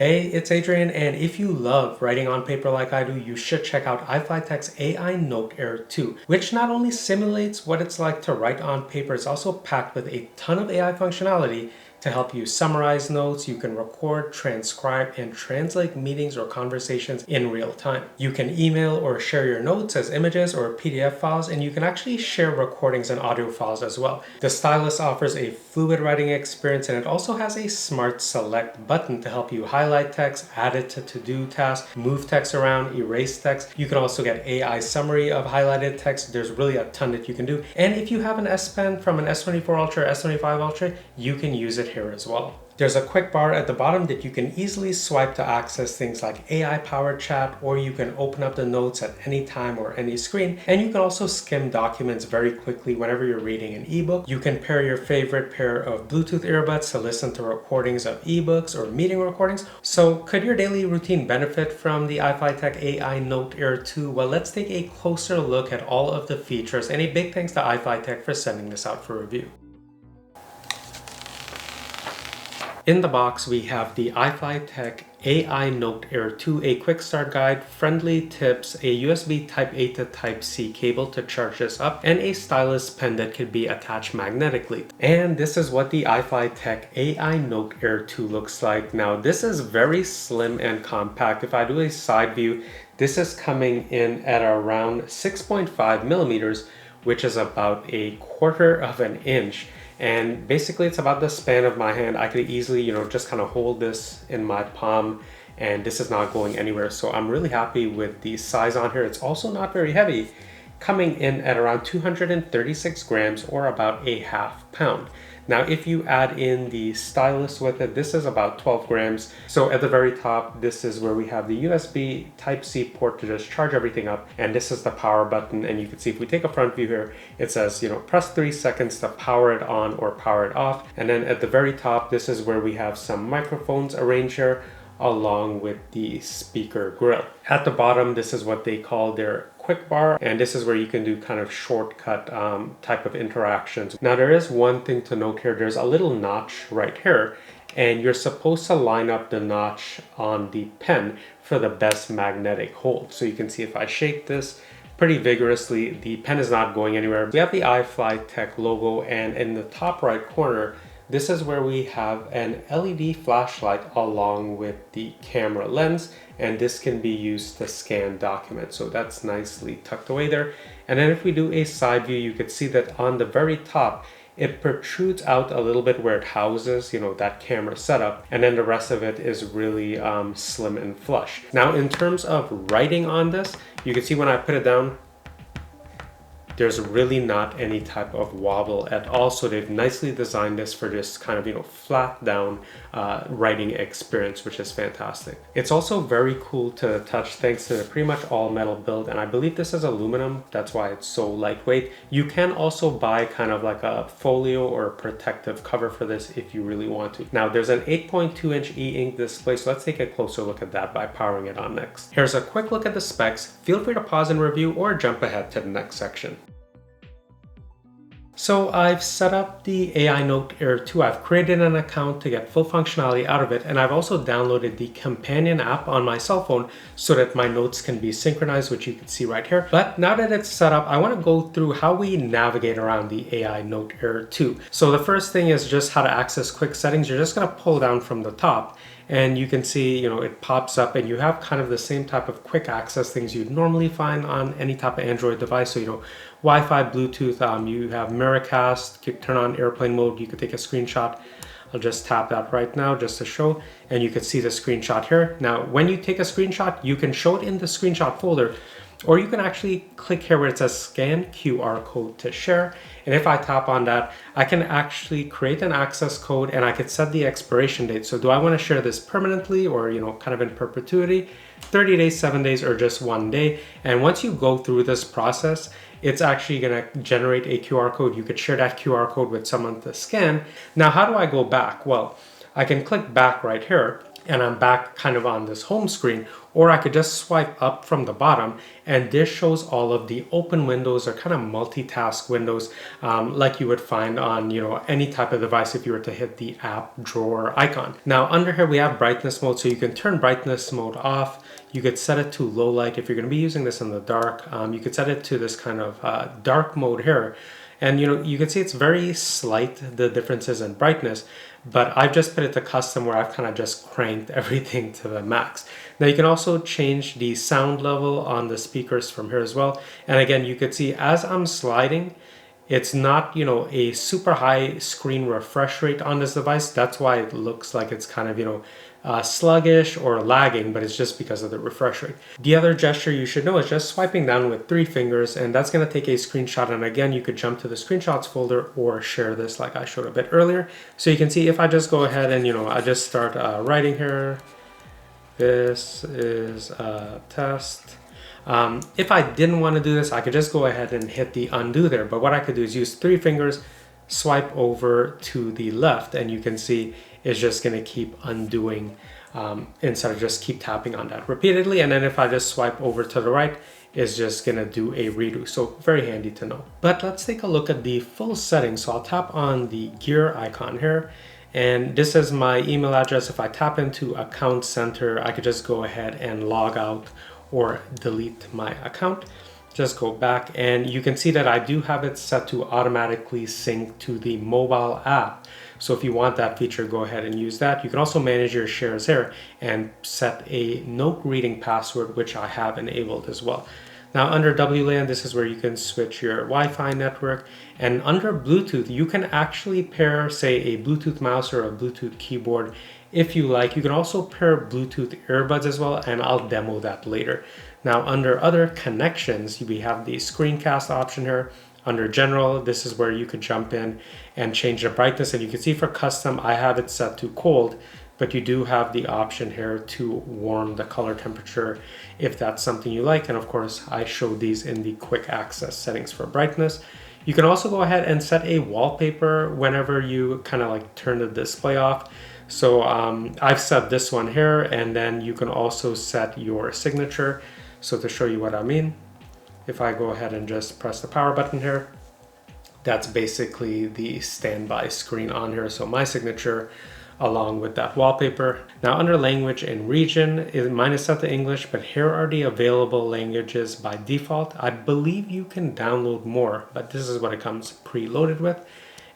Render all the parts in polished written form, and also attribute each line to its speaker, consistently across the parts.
Speaker 1: Hey, it's Adrian, and if you love writing on paper like I do, you should check out iFLYTEK's AINOTE Air 2, which not only simulates what it's like to write on paper, it's also packed with a ton of AI functionality to help you summarize notes. You can record, transcribe, and translate meetings or conversations in real time. You can email or share your notes as images or PDF files, and you can actually share recordings and audio files as well. The Stylus offers a fluid writing experience, and it also has a smart select button to help you highlight text, add it to to-do tasks, move text around, erase text. You can also get AI summary of highlighted text. There's really a ton that you can do. And if you have an S Pen from an S24 Ultra or S25 Ultra, you can use it here as well. There's a quick bar at the bottom that you can easily swipe to access things like AI powered chat, or you can open up the notes at any time or any screen. And you can also skim documents very quickly whenever you're reading an ebook. You can pair your favorite pair of Bluetooth earbuds to listen to recordings of ebooks or meeting recordings. So could your daily routine benefit from the iFLYTEK AINOTE Air 2? Well, let's take a closer look at all of the features, and a big thanks to iFLYTEK for sending this out for review. In the box, we have the iFLYTEK AINOTE Air 2, a quick start guide, friendly tips, a USB Type-A to Type-C cable to charge this up, and a stylus pen that can be attached magnetically. And this is what the iFLYTEK AINOTE Air 2 looks like. Now, this is very slim and compact. If I do a side view, this is coming in at around 6.5 millimeters, which is about a quarter of an inch. And basically it's about the span of my hand. I could easily, just kind of hold this in my palm, and this is not going anywhere. So I'm really happy with the size on here. It's also not very heavy, coming in at around 236 grams or about a half pound. Now, if you add in the stylus with it, this is about 12 grams. So at the very top, this is where we have the USB Type-C port to just charge everything up. And this is the power button. And you can see if we take a front view here, it says, press 3 seconds to power it on or power it off. And then at the very top, this is where we have some microphones arranged here, along with the speaker grill. At the bottom, this is what they call their quick bar, and this is where you can do kind of shortcut type of interactions. Now, there is one thing to note here. There's a little notch right here, and you're supposed to line up the notch on the pen for the best magnetic hold. So you can see if I shake this pretty vigorously, the pen is not going anywhere. We have the iFLYTEK logo, and in the top right corner, this is where we have an LED flashlight along with the camera lens, and this can be used to scan documents. So that's nicely tucked away there. And then if we do a side view, you could see that on the very top, it protrudes out a little bit where it houses, that camera setup, and then the rest of it is really slim and flush. Now, in terms of writing on this, you can see when I put it down, there's really not any type of wobble at all. So they've nicely designed this for this kind of, flat down writing experience, which is fantastic. It's also very cool to touch thanks to the pretty much all metal build. And I believe this is aluminum. That's why it's so lightweight. You can also buy kind of like a folio or a protective cover for this if you really want to. Now, there's an 8.2 inch e-ink display. So let's take a closer look at that by powering it on next. Here's a quick look at the specs. Feel free to pause and review or jump ahead to the next section. So I've set up the AINOTE Air 2. I've created an account to get full functionality out of it, and I've also downloaded the companion app on my cell phone so that my notes can be synchronized, which you can see right here. But now that it's set up, I want to go through how we navigate around the AINOTE Air 2. So the first thing is just how to access quick settings. You're just going to pull down from the top, and you can see, it pops up, and you have kind of the same type of quick access things you'd normally find on any type of Android device. So, Wi-Fi, Bluetooth, you have Miracast, you can turn on airplane mode, you could take a screenshot. I'll just tap that right now just to show, and you can see the screenshot here. Now, when you take a screenshot, you can show it in the screenshot folder, or you can actually click here where it says scan QR code to share. And if I tap on that, I can actually create an access code, and I could set the expiration date. So do I want to share this permanently or, kind of in perpetuity, 30 days, 7 days, or just 1 day? And once you go through this process, it's actually going to generate a QR code. You could share that QR code with someone to scan. Now, how do I go back? Well, I can click back right here, and I'm back kind of on this home screen, or I could just swipe up from the bottom and this shows all of the open windows or kind of multitask windows like you would find on any type of device if you were to hit the app drawer icon. Now under here we have brightness mode, so you can turn brightness mode off. You could set it to low light if you're going to be using this in the dark. You could set it to this kind of dark mode here. And you can see it's very slight, the differences in brightness, but I've just put it to custom where I've kind of just cranked everything to the max. Now you can also change the sound level on the speakers from here as well. And again, you could see as I'm sliding, it's not, a super high screen refresh rate on this device. That's why it looks like it's kind of, sluggish or lagging, but it's just because of the refresh rate. The other gesture you should know is just swiping down with 3 fingers, and that's going to take a screenshot. And again, you could jump to the screenshots folder or share this like I showed a bit earlier. So you can see if I just go ahead and, I just start writing here, this is a test. If I didn't want to do this, I could just go ahead and hit the undo there. But what I could do is use 3 fingers, swipe over to the left, and you can see it's just going to keep undoing instead of just keep tapping on that repeatedly. And then if I just swipe over to the right, it's just going to do a redo. So very handy to know. But let's take a look at the full settings. So I'll tap on the gear icon here. And this is my email address. If I tap into Account Center, I could just go ahead and log out or delete my account. Just go back and you can see that I do have it set to automatically sync to the mobile app. So if you want that feature, go ahead and use that. You can also manage your shares here and set a note reading password, which I have enabled as well. Now under WLAN, this is where you can switch your Wi-Fi network. And under Bluetooth, you can actually pair, say, a Bluetooth mouse or a Bluetooth keyboard if you like. You can also pair Bluetooth earbuds as well, and I'll demo that later. Now under other connections, we have the screencast option here. Under general, this is where you could jump in and change the brightness. And you can see for custom, I have it set to cold, but you do have the option here to warm the color temperature if that's something you like. And of course, I showed these in the quick access settings for brightness. You can also go ahead and set a wallpaper whenever you kind of like turn the display off. So I've set this one here, and then you can also set your signature. So to show you what I mean, if I go ahead and just press the power button here, that's basically the standby screen on here. So my signature along with that wallpaper. Now under language and region, mine is set to English, but here are the available languages by default. I believe you can download more, but this is what it comes preloaded with.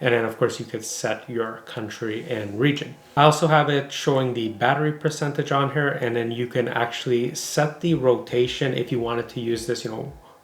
Speaker 1: And then of course you could set your country and region. I also have it showing the battery percentage on here, and then you can actually set the rotation if you wanted to use this,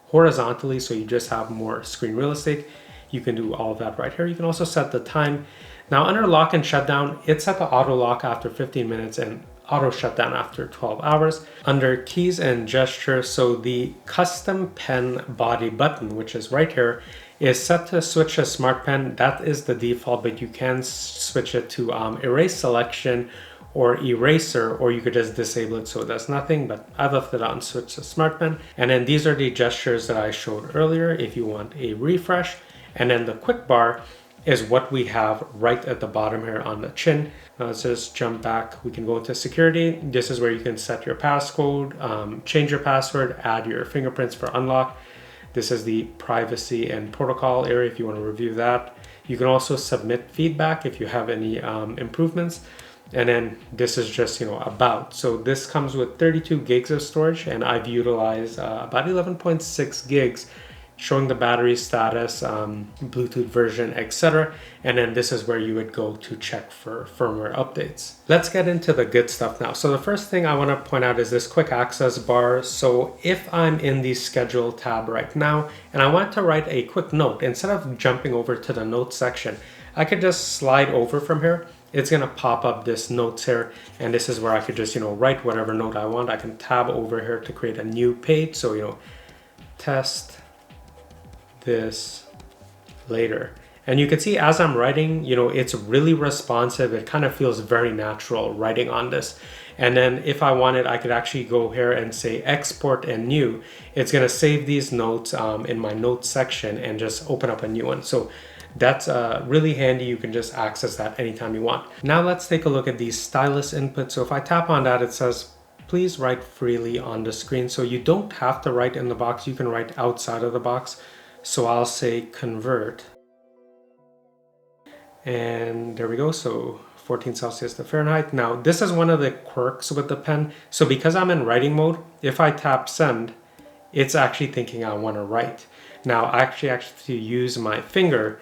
Speaker 1: horizontally, so you just have more screen real estate. You can do all of that right here. You can also set the time. Now under lock and shutdown, it's set to auto lock after 15 minutes and auto shutdown after 12 hours. Under keys and gestures, so the custom pen body button, which is right here, is set to switch to smart pen. That is the default, but you can switch it to erase selection or eraser, or you could just disable it so it does nothing, but I've left it on switch to smart pen. And then these are the gestures that I showed earlier if you want a refresh. And then the quick bar is what we have right at the bottom here on the chin. Now let's just jump back. We can go into security. This is where you can set your passcode, change your password, add your fingerprints for unlock. This is the privacy and protocol area if you want to review that. You can also submit feedback if you have any improvements. And then this is just, about. So this comes with 32 gigs of storage, and I've utilized about 11.6 gigs, showing the battery status, Bluetooth version, etc. And then this is where you would go to check for firmware updates. Let's get into the good stuff now. So the first thing I want to point out is this quick access bar. So if I'm in the schedule tab right now and I want to write a quick note, instead of jumping over to the notes section, I could just slide over from here. It's going to pop up this notes here, and this is where I could just, write whatever note I want. I can tab over here to create a new page. So, test this later. And you can see as I'm writing, it's really responsive. It kind of feels very natural writing on this. And then if I wanted, I could actually go here and say export and new. It's going to save these notes in my notes section and just open up a new one. So that's really handy. You can just access that anytime you want. Now let's take a look at the stylus input. So if I tap on that, it says, please write freely on the screen. So you don't have to write in the box, you can write outside of the box. So I'll say convert. And there we go. So 14 Celsius to Fahrenheit. Now this is one of the quirks with the pen. So because I'm in writing mode, if I tap send, it's actually thinking I want to write. Now I actually have to use my finger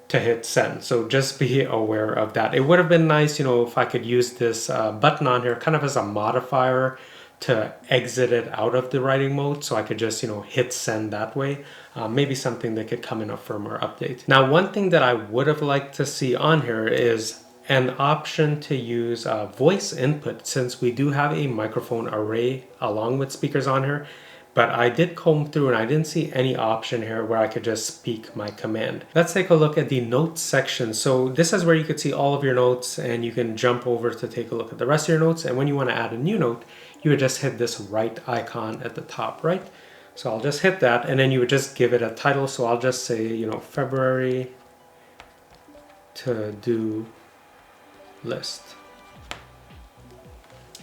Speaker 1: to hit send. So just be aware of that. It would have been nice, you know, if I could use this button on here kind of as a modifier to exit it out of the writing mode, so I could just, you know, hit send that way. Maybe something that could come in a firmware update. Now, one thing that I would have liked to see on here is an option to use voice input, since we do have a microphone array along with speakers on here. But I did comb through and I didn't see any option here where I could just speak my command. Let's take a look at the notes section. So this is where you could see all of your notes, and you can jump over to take a look at the rest of your notes. And when you want to add a new note, you would just hit this right icon at the top right. So I'll just hit that, and then you would just give it a title. So I'll just say, you know, February to-do list.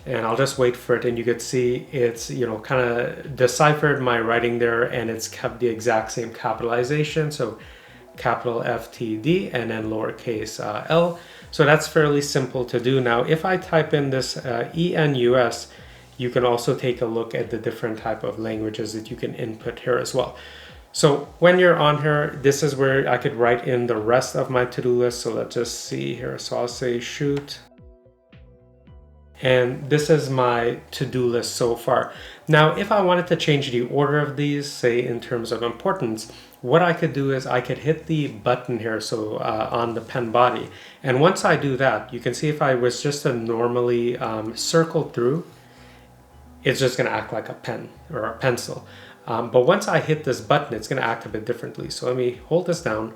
Speaker 1: And I'll just wait for it, and you could see it's, you know, kind of deciphered my writing there, and it's kept the exact same capitalization. So capital FTD and then lowercase l. So that's fairly simple to do. Now, if I type in this ENUS, you can also take a look at the different type of languages that you can input here as well. So when you're on here, this is where I could write in the rest of my to-do list. So let's just see here. So I'll say shoot. And this is my to-do list so far. Now, if I wanted to change the order of these, say in terms of importance, what I could do is I could hit the button here, so on the pen body. And once I do that, you can see if I was just to normally circle through, it's just gonna act like a pen or a pencil. But once I hit this button, it's gonna act a bit differently. So let me hold this down,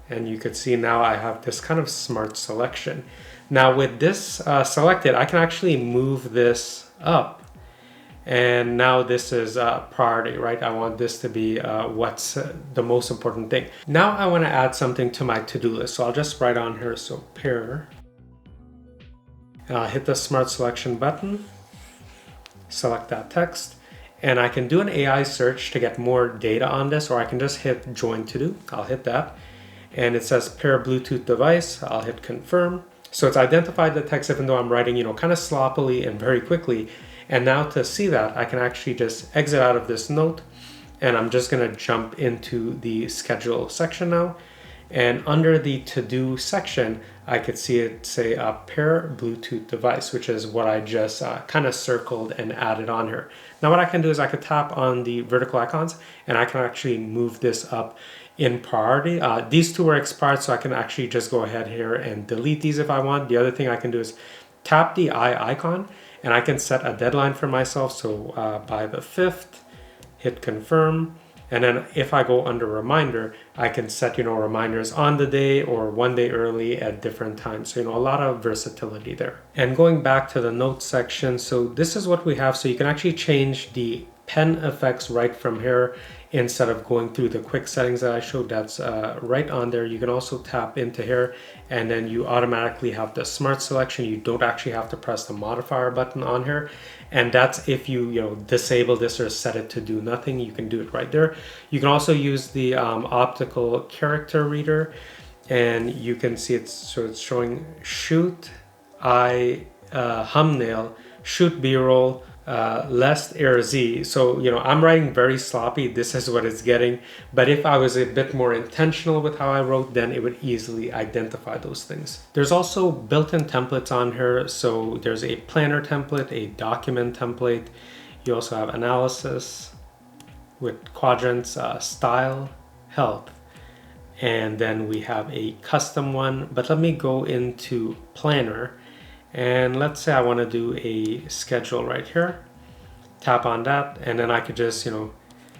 Speaker 1: and you could see now I have this kind of smart selection. Now with this selected, I can actually move this up, and now this is priority, right? I want this to be what's the most important thing. Now I want to add something to my to-do list, so I'll just write on here, so pair, and I'll hit the smart selection button, select that text, and I can do an AI search to get more data on this, or I can just hit join to do. I'll hit that, and it says pair Bluetooth device. I'll hit confirm. So it's identified the text, even though I'm writing, you know, kind of sloppily and very quickly. And now to see that, I can actually just exit out of this note, and I'm just going to jump into the schedule section now. And under the to-do section, I could see it say pair Bluetooth device, which is what I just kind of circled and added on here. Now what I can do is I could tap on the vertical icons, and I can actually move this up in priority. These two are expired, so I can actually just go ahead here and delete these if I want. The other thing I can do is tap the eye icon, and I can set a deadline for myself. So by the 5th, hit confirm. And then if I go under reminder, I can set, you know, reminders on the day or one day early at different times. So, you know, a lot of versatility there. And going back to the notes section, so this is what we have. So you can actually change the pen effects right from here instead of going through the quick settings that I showed. That's right on there. You can also tap into here, and then you automatically have the smart selection. You don't actually have to press the modifier button on here, and that's if you disable this or set it to do nothing. You can do it right there. You can also use the optical character reader, and you can see it's showing shoot thumbnail, shoot b-roll, lest air Z. So, you know, I'm writing very sloppy. This is what it's getting. But if I was a bit more intentional with how I wrote, then it would easily identify those things. There's also built-in templates on here. So there's a planner template, a document template. You also have analysis with quadrants, style, health. And then we have a custom one. But let me go into planner. And let's say I want to do a schedule right here. Tap on that, and then I could just,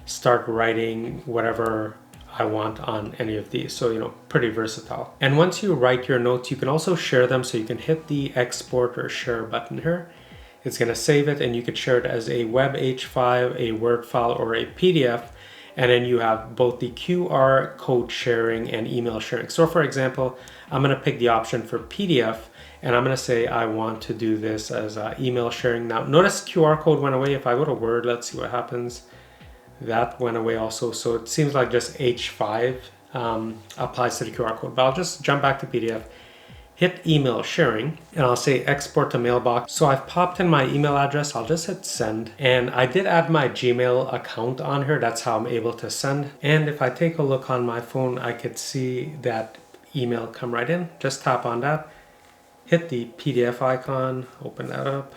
Speaker 1: start writing whatever I want on any of these. So, pretty versatile. And once you write your notes, you can also share them. So you can hit the export or share button here. It's going to save it, and you could share it as a web H5, a Word file, or a PDF. And then you have both the QR code sharing and email sharing. So for example, I'm going to pick the option for PDF, and I'm going to say I want to do this as email sharing. Now notice QR code went away. If I go to Word, let's see what happens. That went away also. So it seems like just H5 applies to the QR code, but I'll just jump back to PDF, hit email sharing, and I'll say export to mailbox. So I've popped in my email address. I'll just hit send, and I did add my Gmail account on here. That's how I'm able to send. And if I take a look on my phone, I could see that email come right in. Just tap on that, hit the PDF icon, open that up,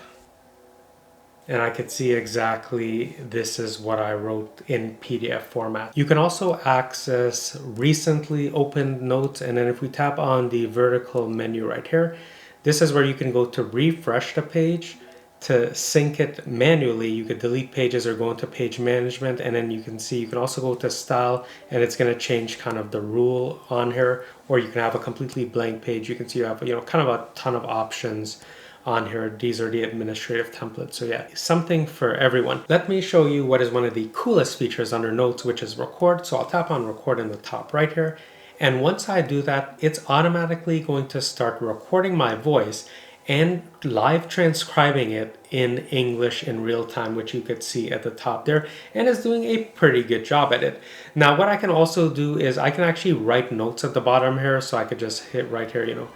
Speaker 1: and I could see exactly this is what I wrote in PDF format. You can also access recently opened notes, and then if we tap on the vertical menu right here, this is where you can go to refresh the page. To sync it manually, you could delete pages or go into page management, and then you can see you can also go to style, and it's going to change kind of the rule on here, or you can have a completely blank page. You can see you have kind of a ton of options on here. These are the administrative templates. So yeah, something for everyone. Let me show you what is one of the coolest features under notes, which is record. So I'll tap on record in the top right here. And once I do that, it's automatically going to start recording my voice and live transcribing it in English in real time, which you could see at the top there, and is doing a pretty good job at it. Now, what I can also do is I can actually write notes at the bottom here. So I could just hit right here,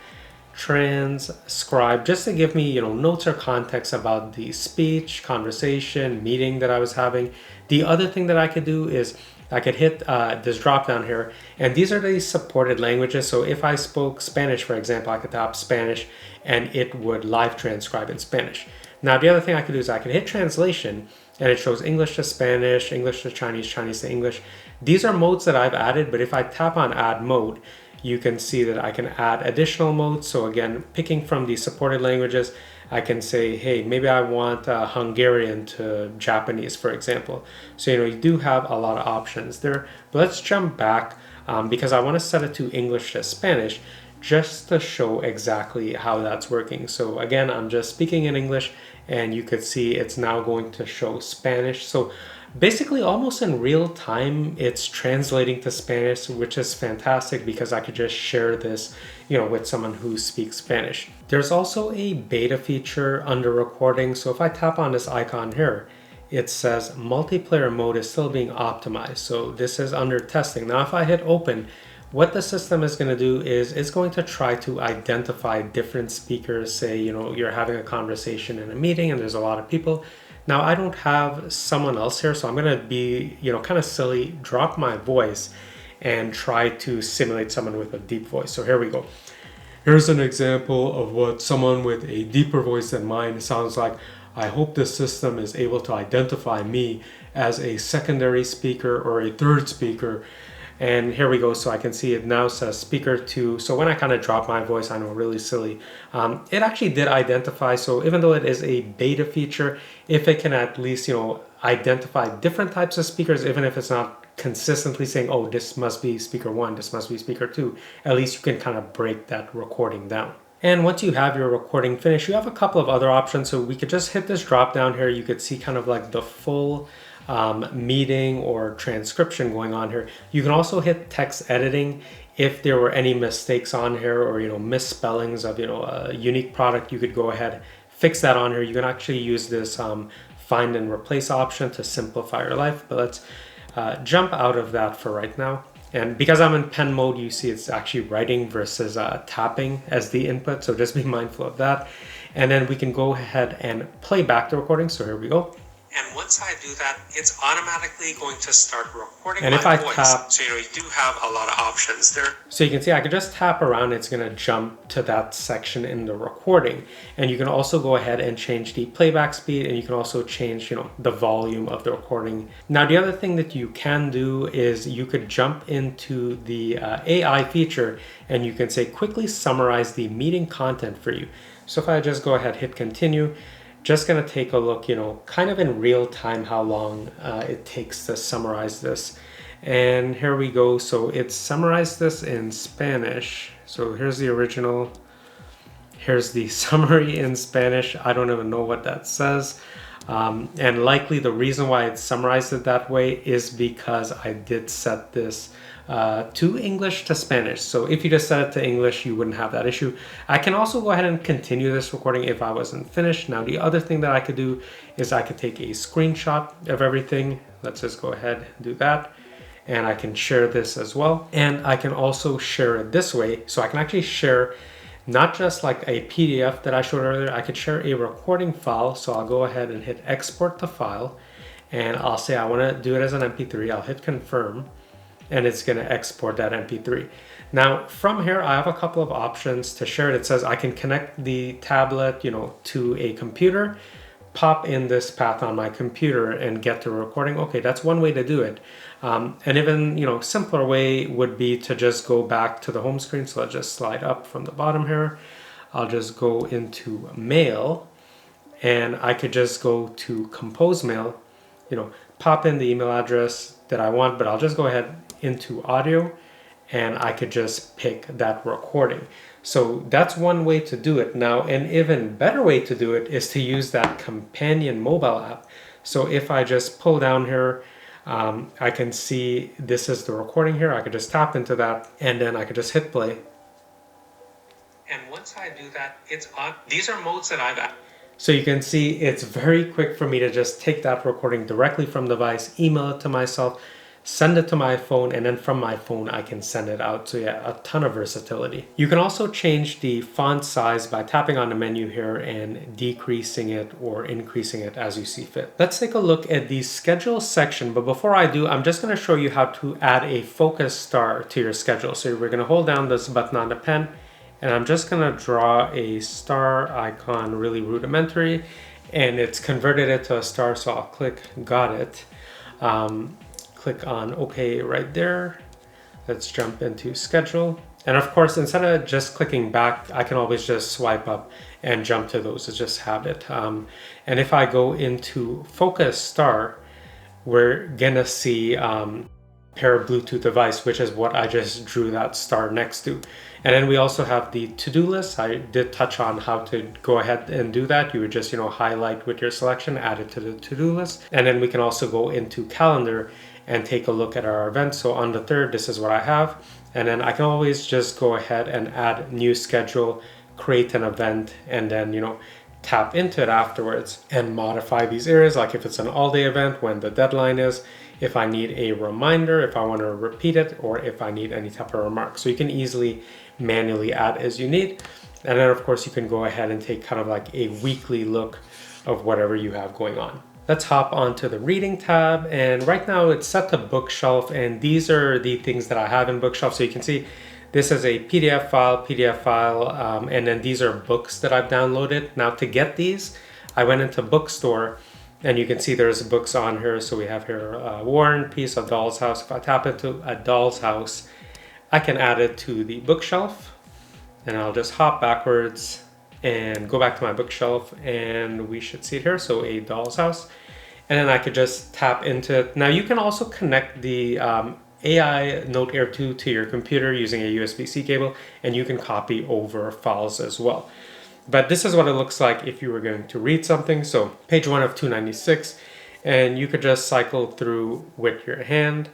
Speaker 1: transcribe, just to give me notes or context about the speech, conversation, meeting that I was having. The other thing that I could do is I could hit this drop down here, and these are the supported languages. So if I spoke Spanish, for example, I could tap Spanish and it would live transcribe in Spanish. Now the other thing I could do is I could hit translation, and it shows English to Spanish, English to Chinese, Chinese to English. These are modes that I've added, but if I tap on add mode, you can see that I can add additional modes. So again, picking from the supported languages, I can say, hey, maybe I want Hungarian to Japanese, for example. So, you do have a lot of options there. But let's jump back because I want to set it to English to Spanish just to show exactly how that's working. So again, I'm just speaking in English, and you could see it's now going to show Spanish. So basically almost in real time, it's translating to Spanish, which is fantastic because I could just share this, with someone who speaks Spanish. There's also a beta feature under recording. So if I tap on this icon here, it says multiplayer mode is still being optimized. So this is under testing. Now, if I hit open, what the system is going to do is it's going to try to identify different speakers. Say, you're having a conversation in a meeting and there's a lot of people. Now, I don't have someone else here, so I'm going to be, kind of silly, drop my voice and try to simulate someone with a deep voice. So here we go. Here's an example of what someone with a deeper voice than mine sounds like. I hope the system is able to identify me as a secondary speaker or a third speaker. And here we go. So I can see it now says speaker 2. So when I kind of drop my voice, I know, really silly. It actually did identify. So even though it is a beta feature, if it can at least, identify different types of speakers, even if it's not consistently saying, oh, this must be speaker 1, this must be speaker 2, at least you can kind of break that recording down. And once you have your recording finished, you have a couple of other options. So we could just hit this drop down here. You could see kind of like the full meeting or transcription going on here. You can also hit text editing if there were any mistakes on here or misspellings of a unique product. You could go ahead, fix that on here. You can actually use this find and replace option to simplify your life. But let's jump out of that for right now. And because I'm in pen mode, you see it's actually writing versus tapping as the input. So just be mindful of that. And then we can go ahead and play back the recording. So here we go. And once I do that, it's automatically going to start recording my voice. And if I tap, so you do have a lot of options there. So you can see I could just tap around, it's going to jump to that section in the recording. And you can also go ahead and change the playback speed, and you can also change, the volume of the recording. Now, the other thing that you can do is you could jump into the AI feature, and you can say quickly summarize the meeting content for you. So if I just go ahead, hit continue, just going to take a look, kind of in real time how long it takes to summarize this. And here we go. So it summarized this in Spanish. So here's the original. Here's the summary in Spanish. I don't even know what that says. And likely the reason why it's summarized it that way is because I did set this to English to Spanish. So if you just set it to English, you wouldn't have that issue. I can also go ahead and continue this recording if I wasn't finished. Now, the other thing that I could do is I could take a screenshot of everything. Let's just go ahead and do that. And I can share this as well. And I can also share it this way. So I can actually share not just like a PDF that I showed earlier, I could share a recording file. So I'll go ahead and hit export the file and I'll say I want to do it as an MP3. I'll hit confirm and it's going to export that MP3. Now from here, I have a couple of options to share it. It says I can connect the tablet, to a computer, pop in this path on my computer and get the recording. Okay, that's one way to do it. And even, simpler way would be to just go back to the home screen. So I'll just slide up from the bottom here. I'll just go into mail and I could just go to compose mail, pop in the email address that I want, but I'll just go ahead into audio and I could just pick that recording. So that's one way to do it. Now, an even better way to do it is to use that companion mobile app. So if I just pull down here, I can see this is the recording here. I could just tap into that and then I could just hit play. And once I do that, it's on. These are modes that I've added. So you can see it's very quick for me to just take that recording directly from the device, email it to myself, send it to my phone, and then from my phone I can send it out. So yeah, a ton of versatility. You can also change the font size by tapping on the menu here and decreasing it or increasing it as you see fit. Let's take a look at the schedule section, but before I do, I'm just going to show you how to add a focus star to your schedule. So we're going to hold down this button on the pen and I'm just going to draw a star icon, really rudimentary, and it's converted it to a star, so I'll click got it. Click on OK right there. Let's jump into schedule. And of course, instead of just clicking back, I can always just swipe up and jump to those. It's just habit. And if I go into focus star, we're gonna see pair Bluetooth device, which is what I just drew that star next to. And then we also have the to-do list. I did touch on how to go ahead and do that. You would just, highlight with your selection, add it to the to-do list. And then we can also go into calendar and take a look at our events. So on the 3rd, this is what I have. And then I can always just go ahead and add new schedule, create an event, and then, tap into it afterwards and modify these areas. Like if it's an all-day event, when the deadline is, if I need a reminder, if I want to repeat it, or if I need any type of remark. So you can easily manually add as you need. And then of course you can go ahead and take kind of like a weekly look of whatever you have going on. Let's hop onto the reading tab, and right now it's set to bookshelf, and these are the things that I have in bookshelf. So you can see this is a PDF file, and then these are books that I've downloaded. Now to get these, I went into bookstore, and you can see there's books on here. So we have here War and Peace, A Doll's House. If I tap into A Doll's House, I can add it to the bookshelf, and I'll just hop backwards and go back to my bookshelf, and we should see it here. So A Doll's House, and then I could just tap into it. Now you can also connect the AINOTE Air 2 to your computer using a USB-C cable, and you can copy over files as well. But this is what it looks like if you were going to read something. So page 1 of 296, and you could just cycle through with your hand.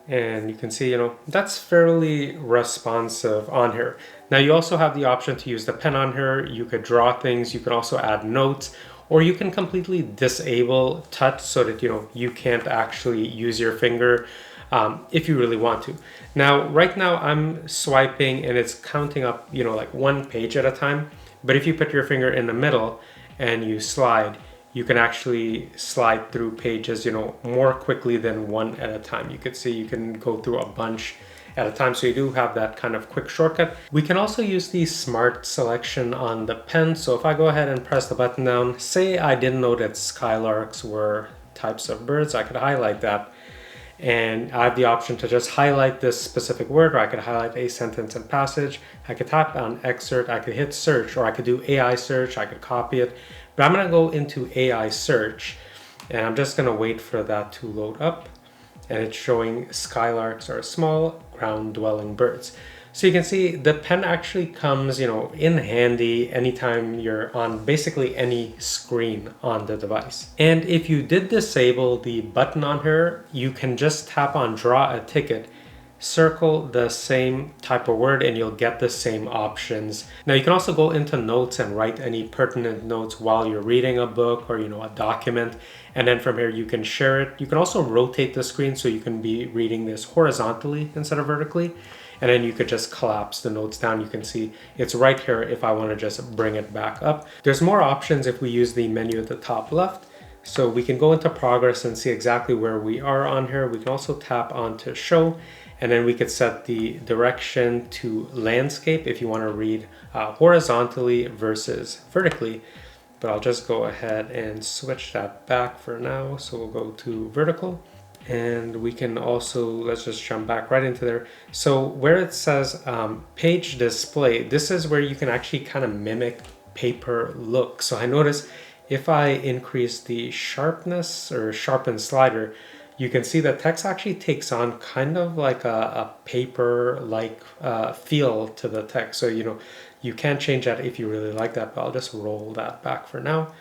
Speaker 1: And you can see, that's fairly responsive on here. Now you also have the option to use the pen on here. You could draw things. You can also add notes, or you can completely disable touch so that, you can't actually use your finger if you really want to. Now, right now I'm swiping and it's counting up, like one page at a time. But if you put your finger in the middle and you slide, you can actually slide through pages, more quickly than one at a time. You could see you can go through a bunch at a time. So you do have that kind of quick shortcut. We can also use the smart selection on the pen. So if I go ahead and press the button down, say I didn't know that skylarks were types of birds, I could highlight that. And I have the option to just highlight this specific word, or I could highlight a sentence and passage. I could tap on excerpt, I could hit search, or I could do AI search, I could copy it. But I'm gonna go into AI search, and I'm just gonna wait for that to load up. And it's showing skylarks are small ground-dwelling birds. So you can see the pen actually comes, in handy anytime you're on basically any screen on the device. And if you did disable the button on here, you can just tap on draw a ticket, circle the same type of word, and you'll get the same options. Now you can also go into notes and write any pertinent notes while you're reading a book or a document, and then from here you can share it. You can also rotate the screen so you can be reading this horizontally instead of vertically, and then you could just collapse the notes down. You can see it's right here if I want to just bring it back up. There's more options if we use the menu at the top left. So we can go into progress and see exactly where we are on here. We can also tap onto show, and then we could set the direction to landscape if you want to read horizontally versus vertically. But I'll just go ahead and switch that back for now. So we'll go to vertical, and we can also, let's just jump back right into there. So where it says page display, this is where you can actually kind of mimic paper look. So I notice if I increase the sharpness or sharpen slider, you can see the text actually takes on kind of like a paper-like feel to the text. So, you can change that if you really like that, but I'll just roll that back for now.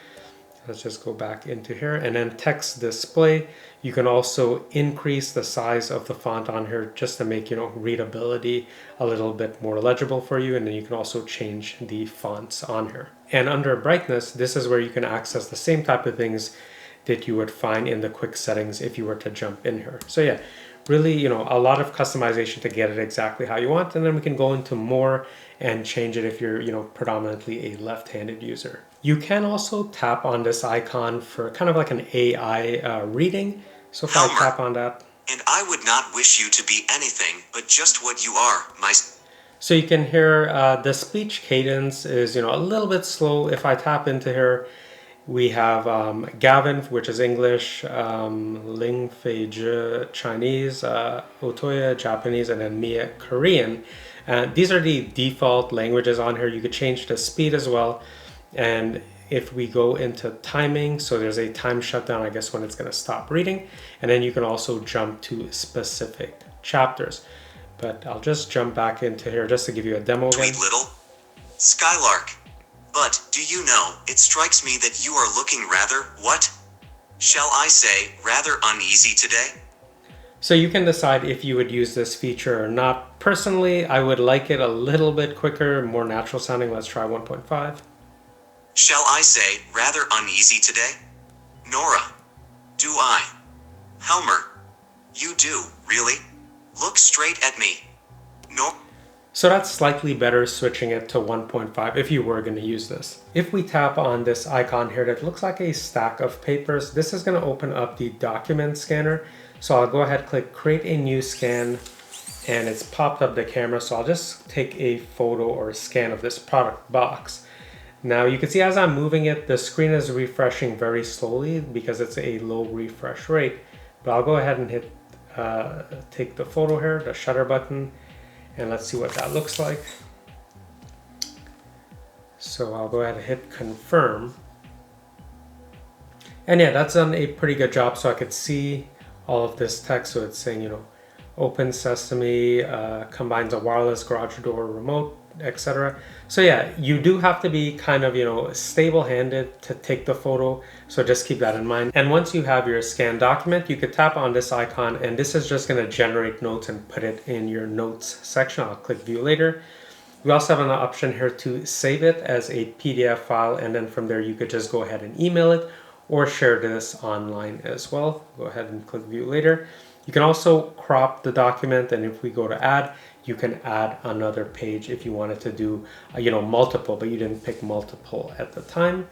Speaker 1: Let's just go back into here, and then text display. You can also increase the size of the font on here just to make, readability a little bit more legible for you. And then you can also change the fonts on here. And under brightness, this is where you can access the same type of things that you would find in the quick settings if you were to jump in here. So yeah, really, a lot of customization to get it exactly how you want. And then we can go into more and change it if you're, predominantly a left-handed user. You can also tap on this icon for kind of like an AI reading. So if I tap on that.
Speaker 2: And I would not wish you to be anything but just what you are, my...
Speaker 1: So you can hear the speech cadence is, a little bit slow. If I tap into here, we have Gavin, which is English, Ling Fei Zhe, Chinese, Otoya, Japanese, and then Mia, Korean. These are the default languages on here. You could change the speed as well. And if we go into timing, so there's a time shutdown, I guess, when it's going to stop reading. And then you can also jump to specific chapters. But I'll just jump back into here just to give you a demo again.
Speaker 2: Tweet little Skylark. But, do you know, it strikes me that you are looking rather, what? Shall I say, rather uneasy today?
Speaker 1: So you can decide if you would use this feature or not. Personally, I would like it a little bit quicker, more natural sounding. Let's try 1.5.
Speaker 2: Shall I say, rather uneasy today? Nora. Do I? Helmer. You do, really? Look straight at me. No.
Speaker 1: So that's slightly better switching it to 1.5 if you were going to use this. If we tap on this icon here that looks like a stack of papers, this is going to open up the document scanner. So I'll go ahead, click create a new scan, and it's popped up the camera. So I'll just take a photo or a scan of this product box. Now you can see as I'm moving it, the screen is refreshing very slowly because it's a low refresh rate. But I'll go ahead and hit take the photo here, the shutter button, and let's see what that looks like. So I'll go ahead and hit confirm. And yeah, that's done a pretty good job. So I could see all of this text. So it's saying, open sesame, combines a wireless garage door remote, etc. So yeah, you do have to be kind of, stable-handed to take the photo. So just keep that in mind. And once you have your scanned document, you could tap on this icon, and this is just going to generate notes and put it in your notes section. I'll click view later. We also have an option here to save it as a PDF file, and then from there you could just go ahead and email it or share this online as well. Go ahead and click view later. You can also crop the document, and if we go to add, you can add another page if you wanted to do, multiple, but you didn't pick multiple at the time.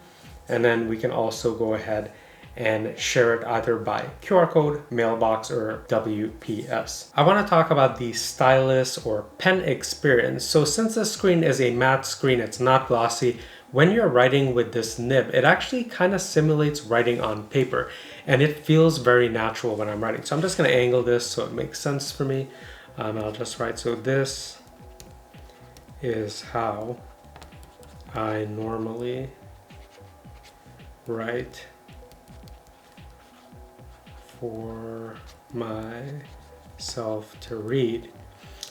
Speaker 1: And then we can also go ahead and share it either by QR code, mailbox, or WPS. I want to talk about the stylus or pen experience. So since the screen is a matte screen, it's not glossy, when you're writing with this nib, it actually kind of simulates writing on paper, and it feels very natural when I'm writing. So I'm just going to angle this so it makes sense for me. I'll just write, so this is how I normally write for myself to read.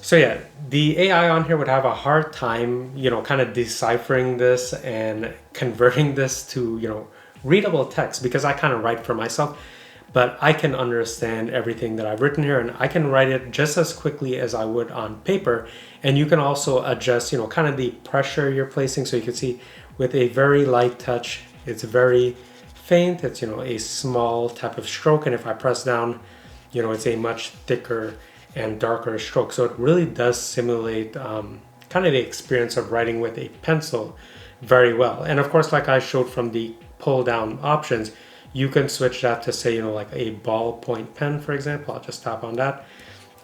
Speaker 1: So yeah, the AI on here would have a hard time, kind of deciphering this and converting this to, readable text, because I kind of write for myself, but I can understand everything that I've written here, and I can write it just as quickly as I would on paper. And you can also adjust, kind of the pressure you're placing. So you can see with a very light touch, it's very faint. It's, a small type of stroke. And if I press down, it's a much thicker and darker stroke. So it really does simulate kind of the experience of writing with a pencil very well. And of course, like I showed from the pull down options, you can switch that to say, like a ballpoint pen, for example. I'll just tap on that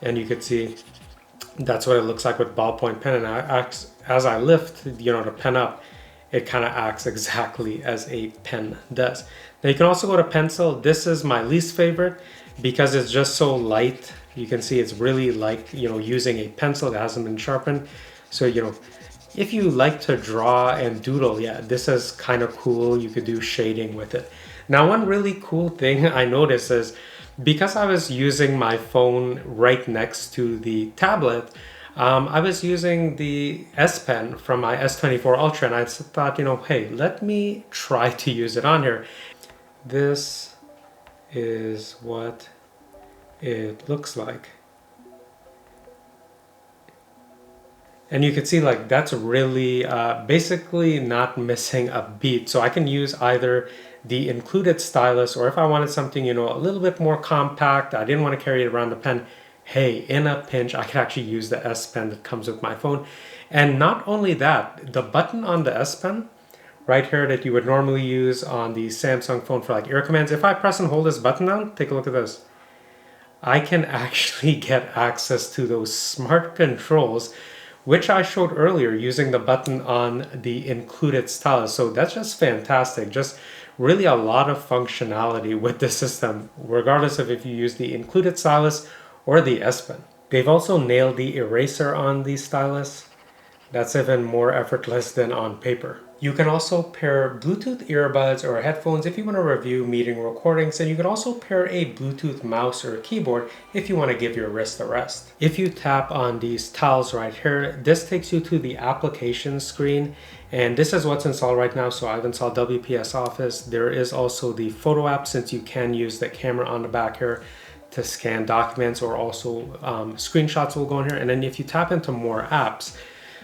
Speaker 1: and you can see that's what it looks like with ballpoint pen. And as I lift, the pen up, it kind of acts exactly as a pen does. Now you can also go to pencil. This is my least favorite because it's just so light. You can see it's really like, using a pencil that hasn't been sharpened. So, if you like to draw and doodle, yeah, this is kind of cool. You could do shading with it. Now, one really cool thing I noticed is because I was using my phone right next to the tablet, I was using the S Pen from my S24 Ultra, and I thought, hey, let me try to use it on here. This is what it looks like. And you can see like that's really basically not missing a beat. So I can use either the included stylus, or if I wanted something, a little bit more compact, I didn't want to carry it around the pen, hey, in a pinch, I could actually use the S Pen that comes with my phone. And not only that, the button on the S Pen right here that you would normally use on the Samsung phone for like ear commands, if I press and hold this button down, take a look at this. I can actually get access to those smart controls, which I showed earlier using the button on the included stylus. So that's just fantastic. Just really a lot of functionality with the system, regardless of if you use the included stylus or the S Pen. They've also nailed the eraser on the stylus. That's even more effortless than on paper. You can also pair Bluetooth earbuds or headphones if you want to review meeting recordings, and you can also pair a Bluetooth mouse or keyboard if you want to give your wrist a rest. If you tap on these tiles right here, this takes you to the application screen, and this is what's installed right now. So I've installed WPS Office. There is also the photo app, since you can use the camera on the back here to scan documents, or also screenshots will go in here. And then if you tap into more apps,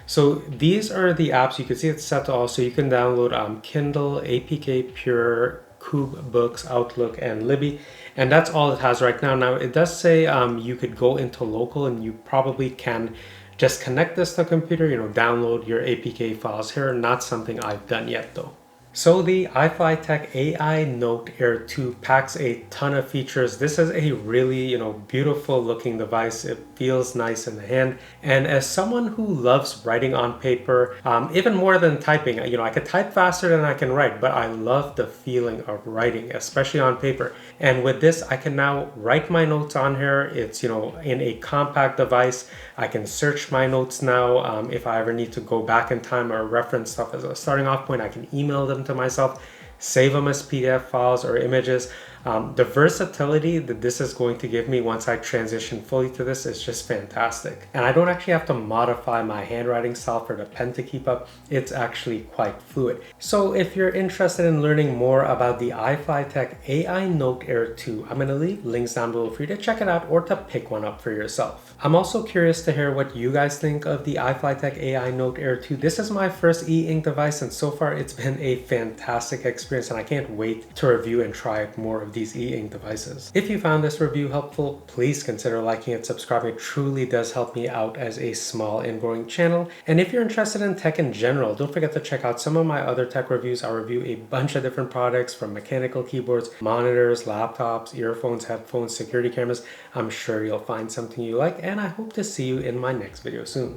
Speaker 1: so these are the apps. You can see it's set to all. So you can download Kindle, APK Pure, Cube Books, Outlook, and Libby. And that's all it has right now. Now it does say you could go into local, and you probably can just connect this to the computer, download your APK files here. Not something I've done yet though. So the iFLYTEK AI Note Air 2 packs a ton of features. This is a really, beautiful looking device. It feels nice in the hand. And as someone who loves writing on paper, even more than typing, I could type faster than I can write, but I love the feeling of writing, especially on paper. And with this, I can now write my notes on here. It's, in a compact device. I can search my notes now. If I ever need to go back in time or reference stuff as a starting off point, I can email them to myself, save them as PDF files or images. The versatility that this is going to give me once I transition fully to this is just fantastic. And I don't actually have to modify my handwriting style for the pen to keep up. It's actually quite fluid. So if you're interested in learning more about the iFLYTEK AI Note Air 2, I'm going to leave links down below for you to check it out or to pick one up for yourself. I'm also curious to hear what you guys think of the iFLYTEK AI Note Air 2. This is my first e-ink device, and so far it's been a fantastic experience, and I can't wait to review and try out more of these e-ink devices. If you found this review helpful, please consider liking and subscribing. It truly does help me out as a small and growing channel. And if you're interested in tech in general, don't forget to check out some of my other tech reviews. I review a bunch of different products, from mechanical keyboards, monitors, laptops, earphones, headphones, security cameras. I'm sure you'll find something you like, and I hope to see you in my next video soon.